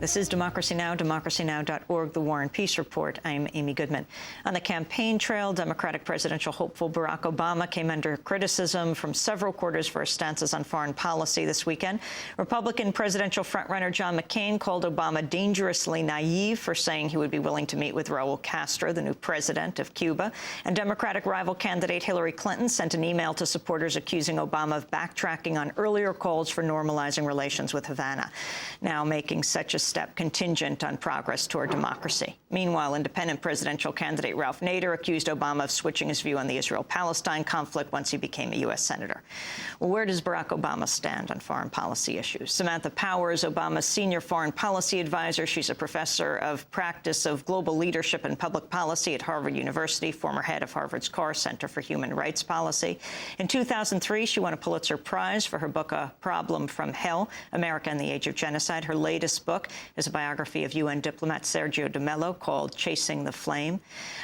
This is Democracy Now!, democracynow.org, The War and Peace Report. I'm Amy Goodman. On the campaign trail, Democratic presidential hopeful Barack Obama came under criticism from several quarters for his stances on foreign policy this weekend. Republican presidential frontrunner John McCain called Obama dangerously naive for saying he would be willing to meet with Raul Castro, the new president of Cuba. And Democratic rival candidate Hillary Clinton sent an email to supporters accusing Obama of backtracking on earlier calls for normalizing relations with Havana, now making such a step contingent on progress toward democracy. Meanwhile, independent presidential candidate Ralph Nader accused Obama of switching his view on the Israel-Palestine conflict once he became a U.S. senator. Well, where does Barack Obama stand on foreign policy issues? Samantha Power is Obama's senior foreign policy advisor. She's a professor of practice of global leadership and public policy at Harvard University, former head of Harvard's Carr Center for Human Rights Policy. In 2003, she won a Pulitzer Prize for her book, A Problem from Hell, America in the Age of Genocide. Her latest book is a biography of UN diplomat Sergio de Mello called Chasing the Flame.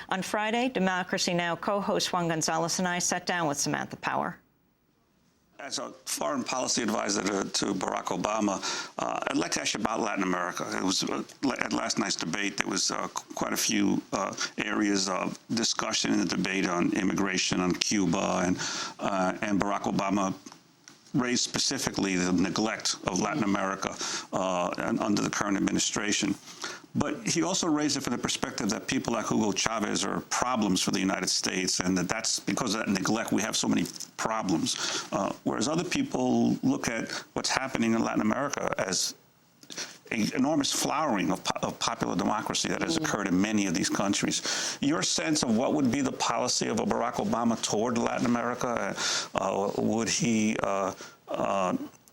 On Friday, Democracy Now! Co-host Juan Gonzalez and I sat down with Samantha Power. As a foreign policy advisor to Barack Obama, I'd like to ask you about Latin America. It was at last night's debate, there was quite a few areas of discussion in the debate on immigration, on Cuba, and Barack Obama raised specifically the neglect of Latin America under the current administration. But he also raised it from the perspective that people like Hugo Chavez are problems for the United States, and that's because of that neglect we have so many problems. Whereas other people look at what's happening in Latin America as an enormous flowering of popular democracy that has occurred in many of these countries. Your sense of what would be the policy of a Barack Obama toward Latin America? Would he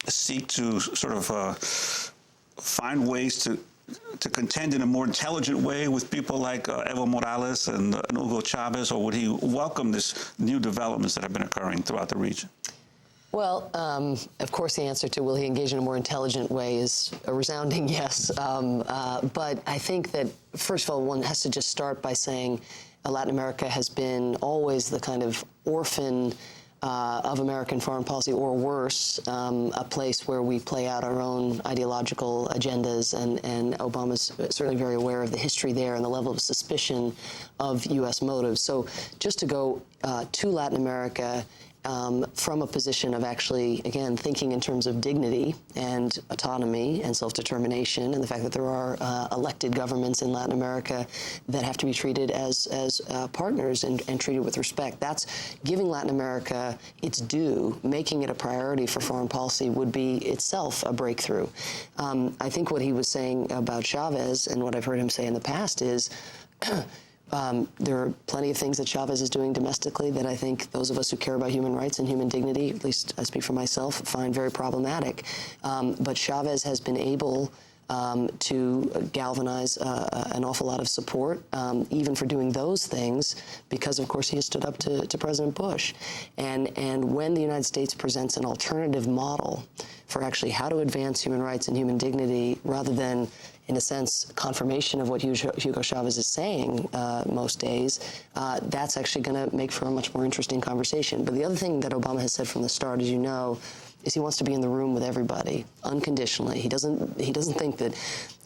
seek to sort of find ways to contend in a more intelligent way with people like Evo Morales and Hugo Chavez, or would he welcome this new developments that have been occurring throughout the region? Well, of course, the answer to will he engage in a more intelligent way is a resounding yes. But I think that, first of all, one has to just start by saying Latin America has been always the kind of orphan of American foreign policy, or worse, a place where we play out our own ideological agendas, and Obama's certainly very aware of the history there and the level of suspicion of U.S. motives. So just to go to Latin America from a position of actually, again, thinking in terms of dignity and autonomy and self-determination, and the fact that there are elected governments in Latin America that have to be treated as partners and treated with respect. That's giving Latin America its due. Making it a priority for foreign policy would be itself a breakthrough. I think what he was saying about Chavez, and what I've heard him say in the past, is there are plenty of things that Chavez is doing domestically that I think those of us who care about human rights and human dignity, at least I speak for myself, find very problematic. But Chavez has been able to galvanize an awful lot of support, even for doing those things, because, of course, he has stood up to President Bush. And when the United States presents an alternative model for actually how to advance human rights and human dignity, rather than, in a sense, confirmation of what Hugo Chavez is saying most days, that's actually going to make for a much more interesting conversation. But the other thing that Obama has said from the start, as you know, is he wants to be in the room with everybody, unconditionally. He doesn't think that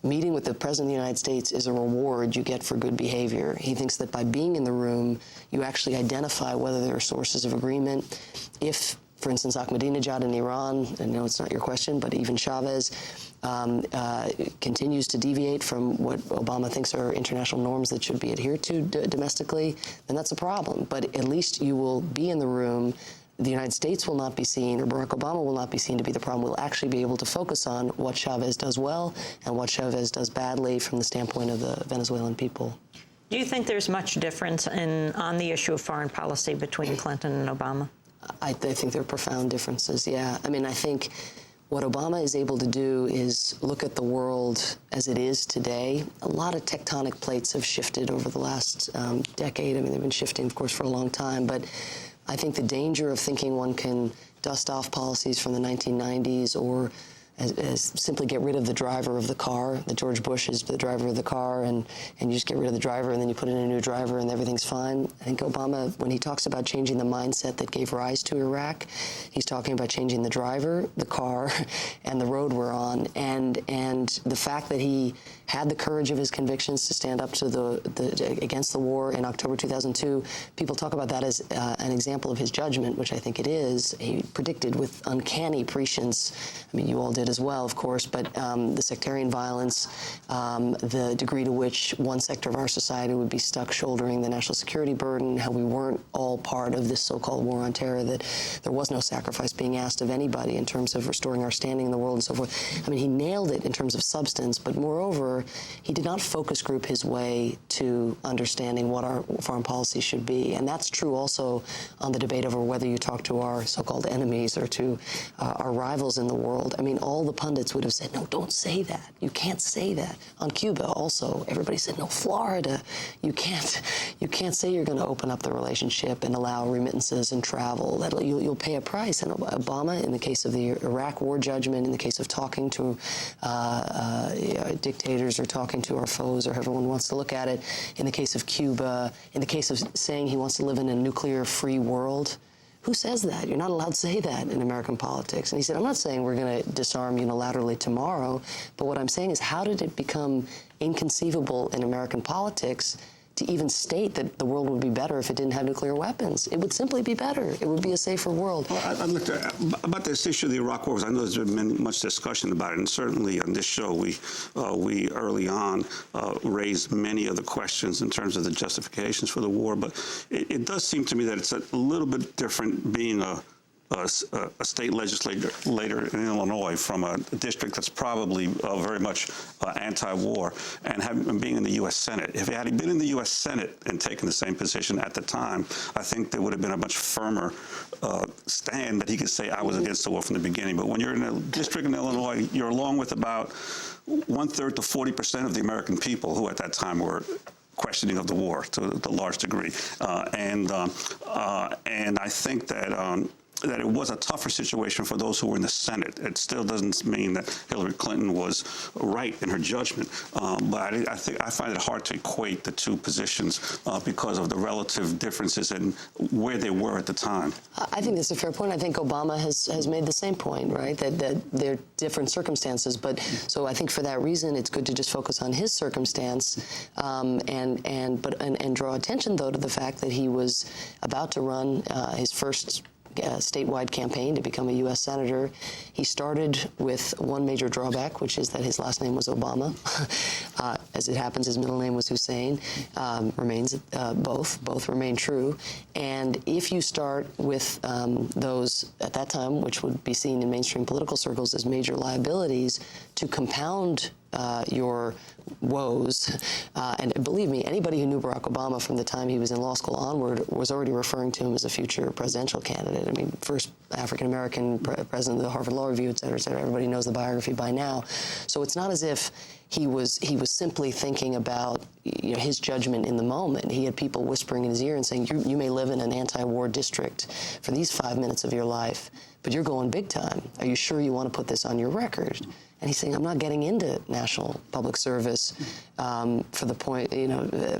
meeting with the President of the United States is a reward you get for good behavior. He thinks that by being in the room, you actually identify whether there are sources of agreement. If, for instance, Ahmadinejad in Iran, I know it's not your question, but even Chavez continues to deviate from what Obama thinks are international norms that should be adhered to domestically, then that's a problem. But at least you will be in the room. The United States will not be seen, or Barack Obama will not be seen to be the problem. We'll actually be able to focus on what Chavez does well and what Chavez does badly from the standpoint of the Venezuelan people. Do you think there's much difference on the issue of foreign policy between Clinton and Obama? I think there are profound differences, yeah. I mean, I think what Obama is able to do is look at the world as it is today. A lot of tectonic plates have shifted over the last decade. I mean, they've been shifting, of course, for a long time. But I think the danger of thinking one can dust off policies from the 1990s or as simply get rid of the driver of the car, that George Bush is the driver of the car, and you just get rid of the driver and then you put in a new driver and everything's fine. I think Obama, when he talks about changing the mindset that gave rise to Iraq, he's talking about changing the driver, the car, and the road we're on. And the fact that he had the courage of his convictions to stand up to against the war in October 2002, people talk about that as an example of his judgment, which I think it is. He predicted with uncanny prescience, I mean, you all did as well, of course, but the sectarian violence, the degree to which one sector of our society would be stuck shouldering the national security burden, how we weren't all part of this so-called war on terror, that there was no sacrifice being asked of anybody in terms of restoring our standing in the world and so forth. I mean, he nailed it in terms of substance, but moreover, he did not focus group his way to understanding what our foreign policy should be. And that's true also on the debate over whether you talk to our so-called enemies or to our rivals in the world. I mean, all the pundits would have said, no, don't say that. You can't say that. On Cuba also, everybody said, no, Florida, you can't say you're going to open up the relationship and allow remittances and travel. You'll pay a price. And Obama, in the case of the Iraq war judgment, in the case of talking to dictators or talking to our foes or however one wants to look at it, in the case of Cuba, in the case of saying he wants to live in a nuclear-free world, who says that? You're not allowed to say that in American politics. And he said, I'm not saying we're going to disarm unilaterally tomorrow, but what I'm saying is how did it become inconceivable in American politics to even state that the world would be better if it didn't have nuclear weapons? It would simply be better. It would be a safer world. Well, I'd like to, about this issue of the Iraq War, I know there's been much discussion about it, and certainly on this show, we early on raised many of the questions in terms of the justifications for the war, but it does seem to me that it's a little bit different being a state legislator in Illinois from a district that's probably very much anti-war and being in the U.S. Senate. If he had been in the U.S. Senate and taken the same position at the time, I think there would have been a much firmer stand that he could say, I was against the war from the beginning. But when you're in a district in Illinois, you're along with about 1/3 to 40% of the American people who at that time were questioning of the war to a large degree. And I think that it was a tougher situation for those who were in the Senate. It still doesn't mean that Hillary Clinton was right in her judgment, but I find it hard to equate the two positions because of the relative differences in where they were at the time. I think that's a fair point. I think Obama has made the same point, right? That there are different circumstances, but so I think for that reason it's good to just focus on his circumstance and draw attention though to the fact that he was about to run his first statewide campaign to become a U.S. Senator. He started with one major drawback, which is that his last name was Obama. As it happens, his middle name was Hussein. Both remain true. And if you start with those, at that time, which would be seen in mainstream political circles as major liabilities, to compound your woes. And believe me, anybody who knew Barack Obama from the time he was in law school onward was already referring to him as a future presidential candidate. I mean, first African-American president of the Harvard Law Review, et cetera, et cetera. Everybody knows the biography by now. So it's not as if he was simply thinking about his judgment in the moment. He had people whispering in his ear and saying, you may live in an anti-war district for these 5 minutes of your life, but you're going big time. Are you sure you want to put this on your record? And he's saying, I'm not getting into national public service for the point,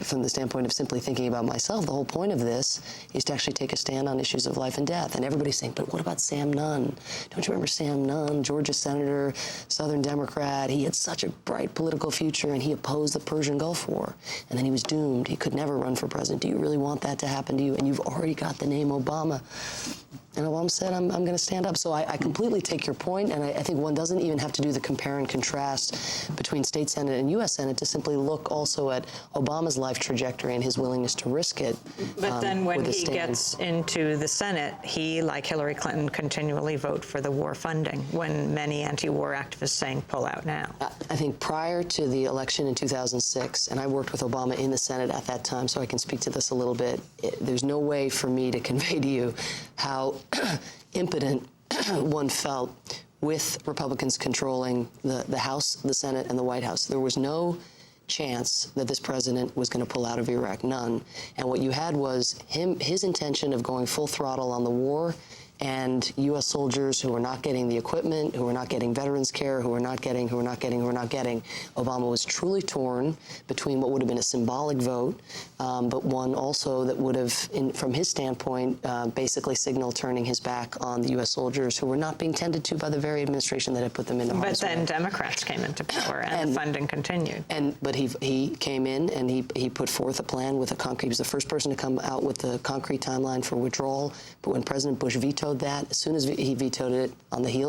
from the standpoint of simply thinking about myself. The whole point of this is to actually take a stand on issues of life and death. And everybody's saying, but what about Sam Nunn? Don't you remember Sam Nunn, Georgia senator, Southern Democrat? He had such a bright political future, and he opposed the Persian Gulf War. And then he was doomed. He could never run for president. Do you really want that to happen to you? And you've already got the name Obama. And Obama said, I'm going to stand up. So I completely take your point, and I think one doesn't even have to do the compare and contrast between state Senate and U.S. Senate to simply look also at Obama's life trajectory and his willingness to risk it. But then when he gets into the Senate, he, like Hillary Clinton, continually vote for the war funding when many anti-war activists saying pull out now. I think prior to the election in 2006, and I worked with Obama in the Senate at that time, so I can speak to this a little bit, there's no way for me to convey to you how impotent one felt with Republicans controlling the House, the Senate, and the White House. There was no chance that this president was going to pull out of Iraq, none. And what you had was his intention of going full throttle on the war and U.S. soldiers who were not getting the equipment, who were not getting veterans care, who were not getting. Obama was truly torn between what would have been a symbolic vote, but one also that would have, from his standpoint, basically signaled turning his back on the U.S. soldiers who were not being tended to by the very administration that had put them in the harm's way. But then Democrats came into power, and the funding continued. But he came in and he put forth a plan with a concrete. He was the first person to come out with the concrete timeline for withdrawal. But when President Bush vetoed that, as soon as he vetoed it, on the heels